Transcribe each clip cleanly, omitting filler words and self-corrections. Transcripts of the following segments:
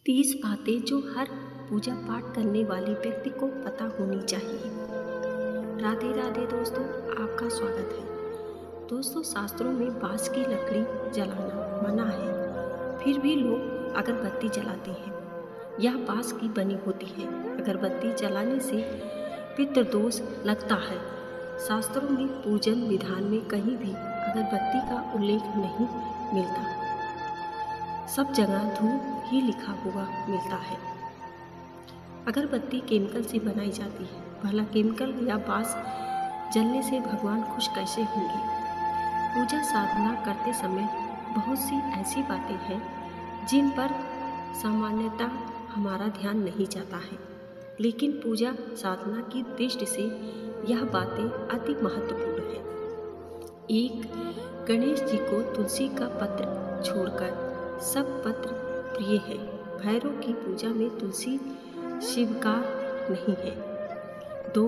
30 बातें जो हर पूजा पाठ करने वाले व्यक्ति को पता होनी चाहिए। राधे राधे दोस्तों, आपका स्वागत है। दोस्तों, शास्त्रों में बांस की लकड़ी जलाना मना है, फिर भी लोग अगरबत्ती जलाते हैं। यह बांस की बनी होती है। अगरबत्ती जलाने से पितृदोष लगता है। शास्त्रों में पूजन विधान में कहीं भी अगरबत्ती का उल्लेख नहीं मिलता। सब जगह धूप ही लिखा हुआ मिलता है। अगरबत्ती केमिकल से बनाई जाती है। भला केमिकल या बांस जलने से भगवान खुश कैसे होंगे? पूजा साधना करते समय बहुत सी ऐसी बातें हैं जिन पर सामान्यतः हमारा ध्यान नहीं जाता है, लेकिन पूजा साधना की दृष्टि से यह बातें अति महत्वपूर्ण हैं। 1. गणेश जी को तुलसी का पत्र छोड़कर सब पत्र प्रिय है। भैरव की पूजा में तुलसी शिवकार नहीं है। 2.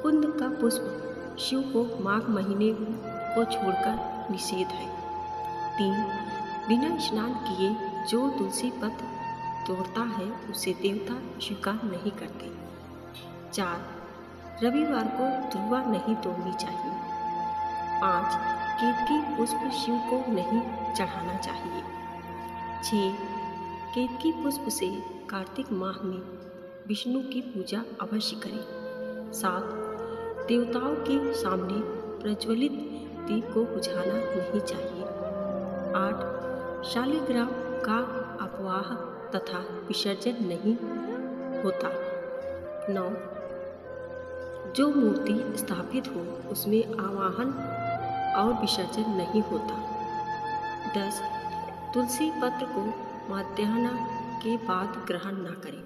कुंद का पुष्प शिव को माघ महीने को छोड़कर निषेध है। 3. बिना स्नान किए जो तुलसी पत्र तोड़ता है उसे देवता स्वीकार नहीं करते। 4. रविवार को ध्रुवा नहीं तोड़नी चाहिए। 5. केतकी पुष्प शिव को नहीं चढ़ाना चाहिए। 6. केतकी पुष्प से कार्तिक माह में विष्णु की पूजा अवश्य करें। 7. देवताओं के सामने प्रज्वलित दीप को बुझाना नहीं चाहिए। 8. शालिग्राम का अपवाह तथा विसर्जन नहीं होता। 9. जो मूर्ति स्थापित हो उसमें आवाहन और विसर्जन नहीं होता। 10. तुलसी पत्र को मध्याह्न के बाद ग्रहण न करें।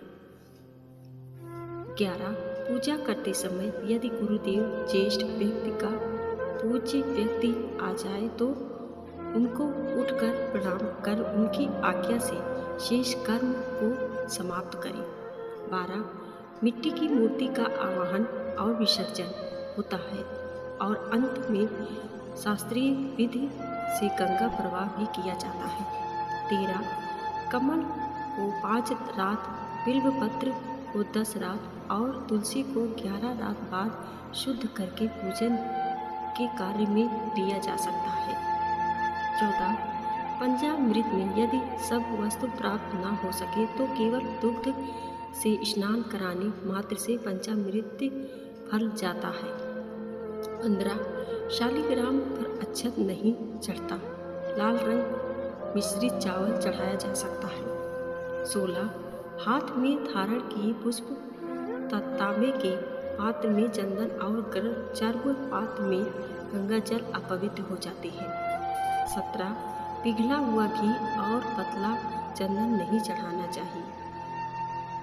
11. पूजा करते समय यदि गुरुदेव ज्येष्ठ व्यक्ति का पूज्य व्यक्ति आ जाए तो उनको उठकर प्रणाम कर उनकी आज्ञा से शेष कर्म को समाप्त करें। 12. मिट्टी की मूर्ति का आवाहन और विसर्जन होता है और अंत में शास्त्रीय विधि से गंगा प्रवाह भी किया जाता है। 13. कमल को 5 रात, बिल्वपत्र को 10 रात और तुलसी को 11 रात बाद शुद्ध करके पूजन के कार्य में लिया जा सकता है। 14. पंचामृत में यदि सब वस्तु प्राप्त न हो सके तो केवल दुग्ध से स्नान कराने मात्र से पंचामृत फल जाता है। 15. शालिग्राम पर अक्षत नहीं चढ़ता। लाल रंग मिश्रित चावल चढ़ाया जा सकता है। 16. हाथ में धारण किए पुष्प तांबे के पात्र में चंदन और गर्भ पात्र में गंगा जल अपवित्र हो जाते हैं। 17. पिघला हुआ घी और पतला चंदन नहीं चढ़ाना चाहिए।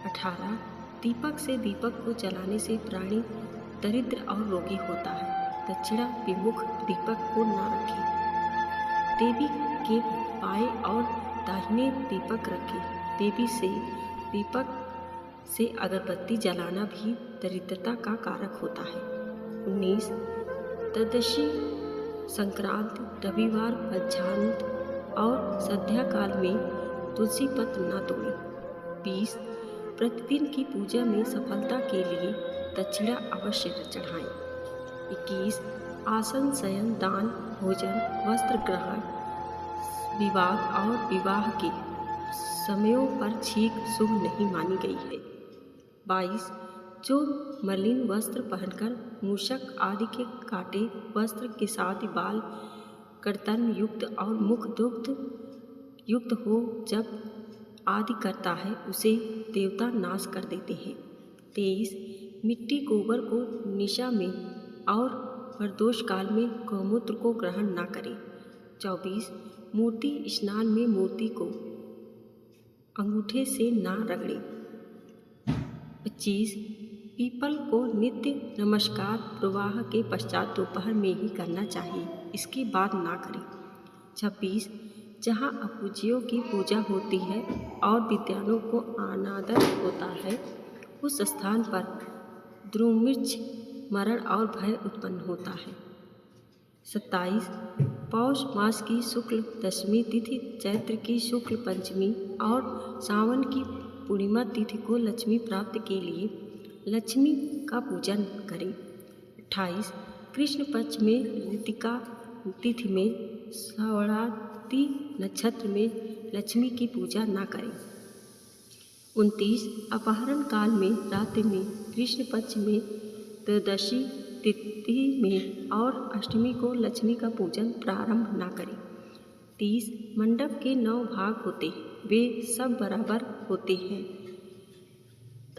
18. दीपक से दीपक को जलाने से प्राणी दरिद्र और रोगी होता है। दक्षिणा विमुख दीपक को न रखें। देवी के बाएं और दाहिने दीपक रखें। देवी से दीपक से अगरबत्ती जलाना भी दरिद्रता का कारक होता है। 19. त्रयोदशी, संक्रांति, रविवार, मध्याह्न और संध्या काल में तुलसी पत्र न तोड़ें। 20. प्रतिदिन की पूजा में सफलता के लिए दक्षिणा अवश्य चढ़ाएं। 21. आसन, शयन, दान, भोजन, वस्त्र ग्रहण, विवाह और विवाह के समयों पर छींक शुभ नहीं मानी गई है। 22. जो मलिन वस्त्र पहनकर मूषक आदि के काटे वस्त्र के साथ बाल कर्तन युक्त और मुख दुग्ध युक्त हो जब आदि करता है उसे देवता नाश कर देते हैं। 23. मिट्टी गोबर को निशा में और प्रदोष काल में गौमूत्र को ग्रहण न करें। 24. मूर्ति स्नान में मूर्ति को अंगूठे से ना रगड़ें। 25. पीपल को नित्य नमस्कार प्रवाह के पश्चात दोपहर में ही करना चाहिए, इसके बाद ना करें। 26. जहाँ अपूज्यों की पूजा होती है और विद्वानों को अनादर होता है उस स्थान पर दुर्मृच, मरण और भय उत्पन्न होता है। 27. पौष मास की शुक्ल दशमी तिथि, चैत्र की शुक्ल पंचमी और सावन की पूर्णिमा तिथि को लक्ष्मी प्राप्ति के लिए लक्ष्मी का पूजन करें। 28 कृष्ण पक्ष में ऋतिका तिथि में श्रवणावती नक्षत्र में लक्ष्मी की पूजा न करें। 29 अपहरण काल में रात्रि में कृष्ण पक्ष में त्रयोदशी तिथि में और अष्टमी को लक्ष्मी का पूजन प्रारंभ न करें। 30 मंडप के 9 भाग होते हैं, वे सब बराबर होते हैं,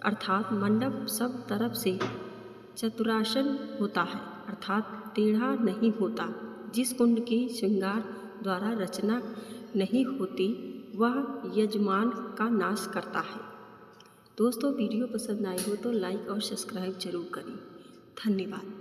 अर्थात मंडप सब तरफ से चतुरासन होता है, अर्थात टेढ़ा नहीं होता। जिस कुंड की श्रृंगार द्वारा रचना नहीं होती वह यजमान का नाश करता है। दोस्तों वीडियो पसंद आई हो तो लाइक और सब्सक्राइब जरूर करें। धन्यवाद।